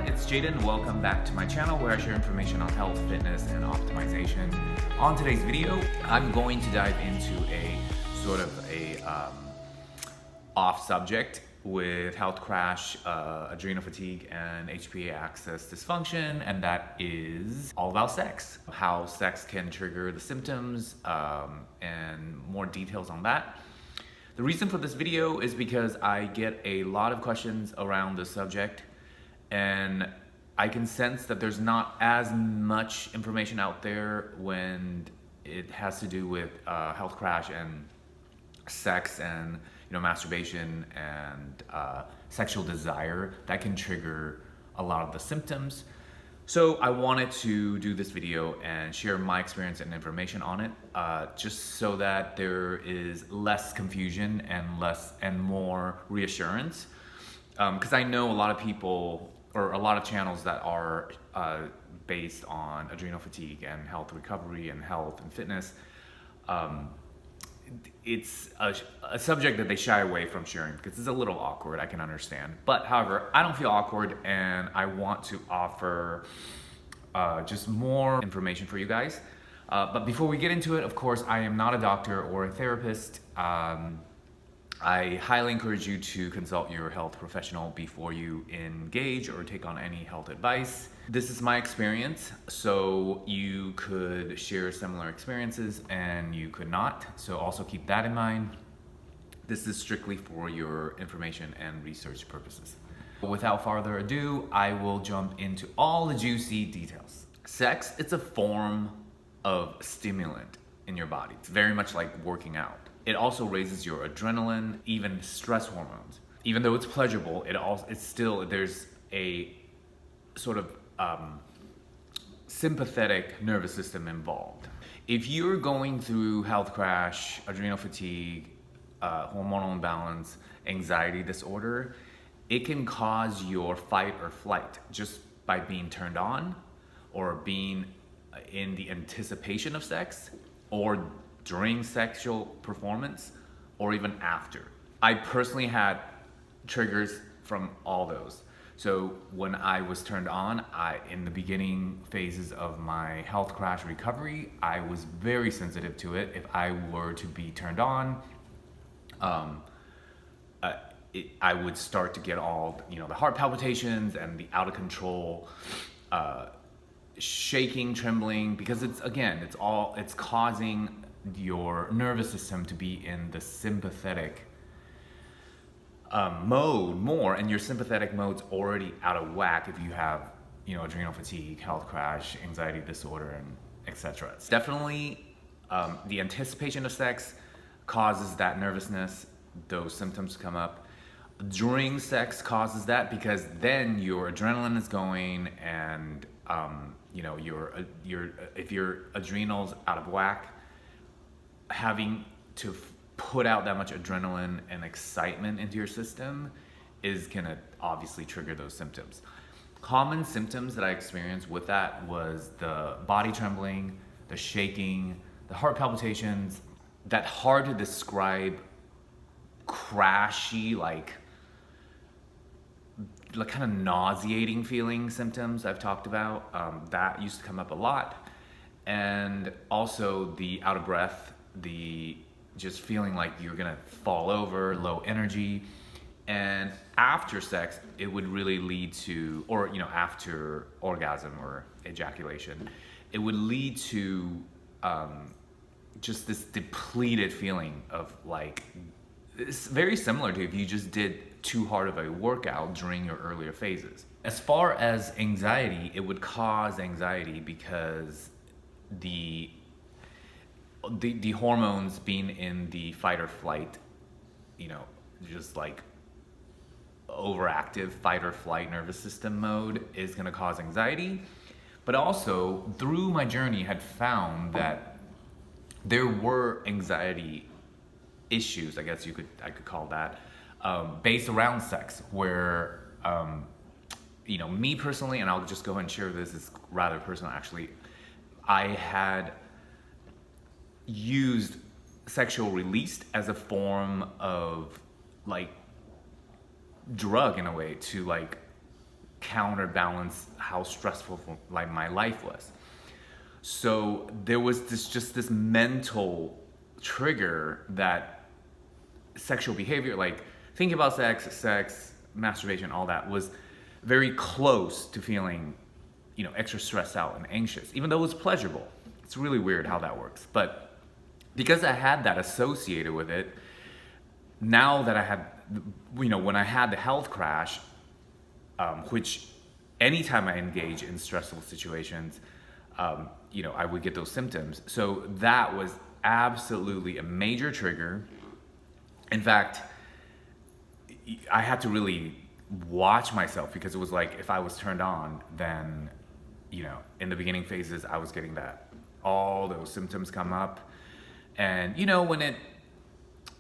it's Jaden. Welcome back to my channel where I share information on health, fitness, and optimization. On today's video, I'm going to dive into a sort of off subject with health crash, adrenal fatigue, and HPA axis dysfunction, and that is all about sex. How sex can trigger the symptoms, and more details on that. The reason for this video is because I get a lot of questions around this subject, and I can sense that there's not as much information out there when it has to do with health crash and sex and masturbation and sexual desire that can trigger a lot of the symptoms. So I wanted to do this video and share my experience and information on it, just so that there is less confusion and more reassurance. Because I know a lot of people or a lot of channels that are based on adrenal fatigue and health recovery and health and fitness. It's a subject that they shy away from sharing because it's a little awkward, I can understand. But however, I don't feel awkward, and I want to offer just more information for you guys. But before we get into it, of course, I am not a doctor or a therapist. I highly encourage you to consult your health professional before you engage or take on any health advice. This is my experience, so you could share similar experiences and you could not. So also keep that in mind. This is strictly for your information and research purposes. Without further ado, I will jump into all the juicy details. Sex, it's a form of stimulant in your body. It's very much like working out. It also raises your adrenaline, even stress hormones. Even though it's pleasurable, there's a sort of sympathetic nervous system involved. If you're going through health crash, adrenal fatigue, hormonal imbalance, anxiety disorder, it can cause your fight or flight just by being turned on or being in the anticipation of sex or during sexual performance or even after. I personally had triggers from all those. So when I was turned on, in the beginning phases of my health crash recovery, I was very sensitive to it. If I were to be turned on, I would start to get all the heart palpitations and the out of control shaking, trembling, because it's causing your nervous system to be in the sympathetic mode more, and your sympathetic mode's already out of whack if you have adrenal fatigue, health crash, anxiety disorder, and etc. It's definitely the anticipation of sex causes that nervousness, those symptoms come up. During sex causes that because then your adrenaline is going, and if your adrenals out of whack, having to put out that much adrenaline and excitement into your system is gonna obviously trigger those symptoms. Common symptoms that I experienced with that was the body trembling, the shaking, the heart palpitations, that hard to describe crashy, like kind of nauseating feeling symptoms I've talked about. That used to come up a lot. And also the out of breath, the just feeling like you're gonna fall over, low energy. And after sex, it would really lead to, or after orgasm or ejaculation, it would lead to just this depleted feeling of it's very similar to if you just did too hard of a workout during your earlier phases. As far as anxiety, it would cause anxiety because the hormones being in the fight or flight, just like overactive fight or flight nervous system mode is going to cause anxiety. But also through my journey had found that there were anxiety issues, I guess I could call that, based around sex, where me personally, and I'll just go ahead and share this, is rather personal actually, I had used sexual release as a form of drug in a way to counterbalance how stressful like my life was. So there was this mental trigger that sexual behavior, like thinking about sex, masturbation, all that was very close to feeling, extra stressed out and anxious, even though it was pleasurable. It's really weird how that works. But because I had that associated with it, now that I had, when I had the health crash, which anytime I engage in stressful situations, I would get those symptoms. So that was absolutely a major trigger. In fact, I had to really watch myself, because it was like if I was turned on, then, in the beginning phases, I was getting all those symptoms come up. And,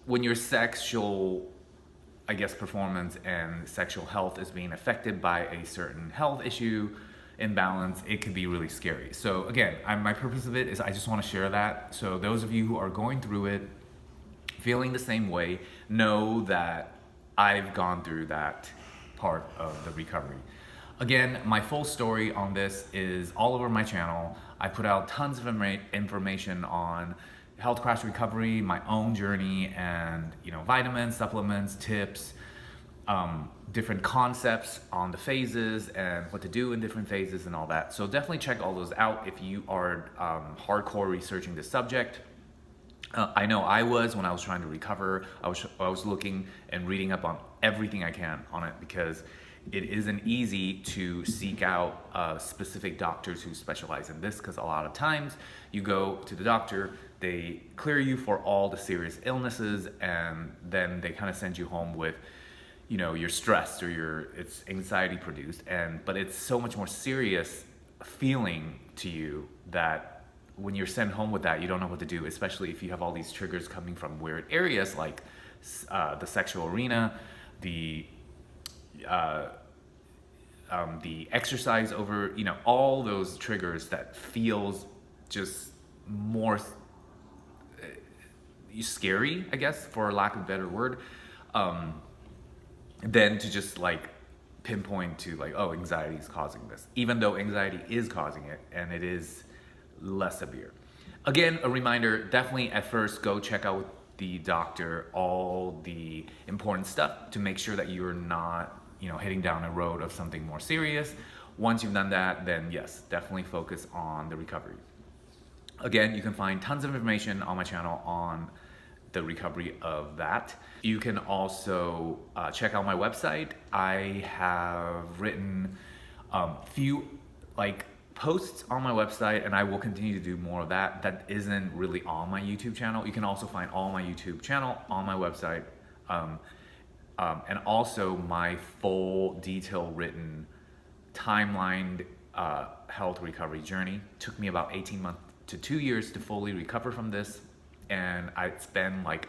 when your sexual, I guess, performance and sexual health is being affected by a certain health issue, imbalance, it could be really scary. So again, my purpose of it is I just want to share that. So those of you who are going through it, feeling the same way, know that I've gone through that part of the recovery. Again, my full story on this is all over my channel. I put out tons of information on health crash recovery, my own journey, and vitamins, supplements, tips, different concepts on the phases and what to do in different phases and all that. So definitely check all those out if you are hardcore researching the subject. I know I was, when I was trying to recover, I was looking and reading up on everything I can on it, because it isn't easy to seek out specific doctors who specialize in this, because a lot of times you go to the doctor, they clear you for all the serious illnesses, and then they kind of send you home with, you're stressed or it's anxiety produced, but it's so much more serious feeling to you that when you're sent home with that, you don't know what to do, especially if you have all these triggers coming from weird areas like the sexual arena, the exercise over, all those triggers that feels just more scary, I guess, for lack of a better word, than to just like pinpoint to like, oh, anxiety is causing this, even though anxiety is causing it and it is less severe. Again, a reminder, definitely at first go check out with the doctor all the important stuff to make sure that you're not heading down a road of something more serious. Once you've done that, then yes, definitely focus on the recovery. Again, you can find tons of information on my channel on the recovery of that. You can also check out my website. I have written few posts on my website, and I will continue to do more of that. That isn't really on my YouTube channel. You can also find all my YouTube channel on my website. And also my full detail written timelined health recovery journey. Took me about 18 months to 2 years to fully recover from this. And it's been like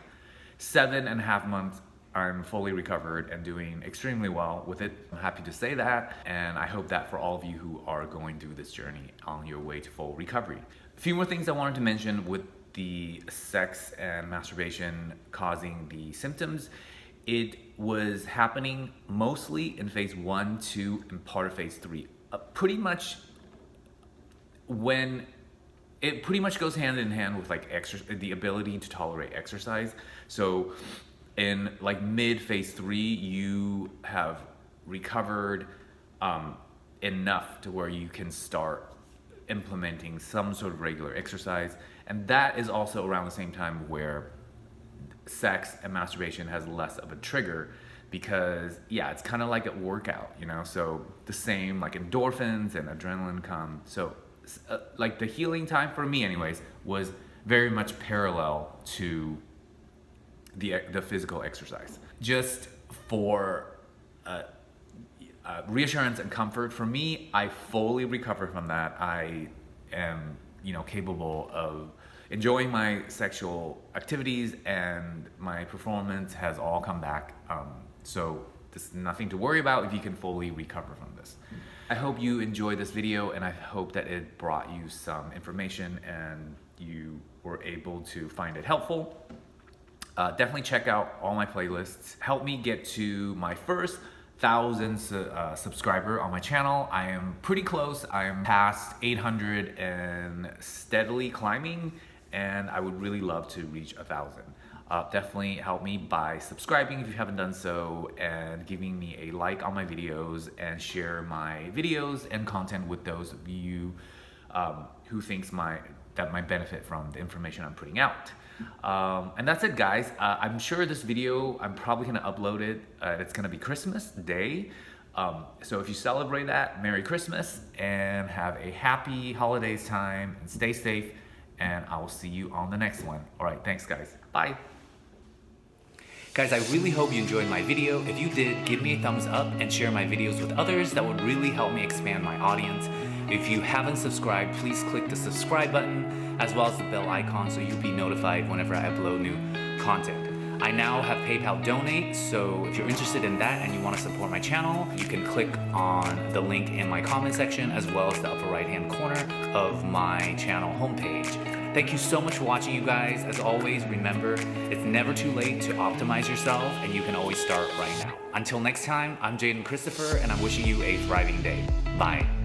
7.5 months. I'm fully recovered and doing extremely well with it. I'm happy to say that. And I hope that for all of you who are going through this journey on your way to full recovery. A few more things I wanted to mention with the sex and masturbation causing the symptoms. It was happening mostly in phase 1, 2, and part of phase 3. Pretty much goes hand in hand with the ability to tolerate exercise. So in mid phase 3, you have recovered enough to where you can start implementing some sort of regular exercise. And that is also around the same time where sex and masturbation has less of a trigger, because it's kind of like a workout, so the same endorphins and adrenaline come. So the healing time for me anyways was very much parallel to the physical exercise. Just for reassurance and comfort for me, I fully recovered from that. I am capable of enjoying my sexual activities, and my performance has all come back. So there's nothing to worry about if you can fully recover from this. I hope you enjoyed this video, and I hope that it brought you some information and you were able to find it helpful. Definitely check out all my playlists. Help me get to my first 1,000 subscriber on my channel. I am pretty close. I am past 800 and steadily climbing, and I would really love to reach 1,000. Definitely help me by subscribing if you haven't done so, and giving me a like on my videos, and share my videos and content with those of you who thinks that might benefit from the information I'm putting out. And that's it, guys. I'm sure this video, I'm probably gonna upload it. It's gonna be Christmas Day. So if you celebrate that, Merry Christmas and have a happy holidays time, and stay safe, and I will see you on the next one. All right, thanks guys, bye. Guys, I really hope you enjoyed my video. If you did, give me a thumbs up and share my videos with others. That would really help me expand my audience. If you haven't subscribed, please click the subscribe button as well as the bell icon so you'll be notified whenever I upload new content. I now have PayPal Donate, so if you're interested in that and you want to support my channel, you can click on the link in my comment section as well as the upper right hand corner of my channel homepage. Thank you so much for watching, you guys. As always, remember, it's never too late to optimize yourself, and you can always start right now. Until next time, I'm Jaden Christopher, and I'm wishing you a thriving day. Bye.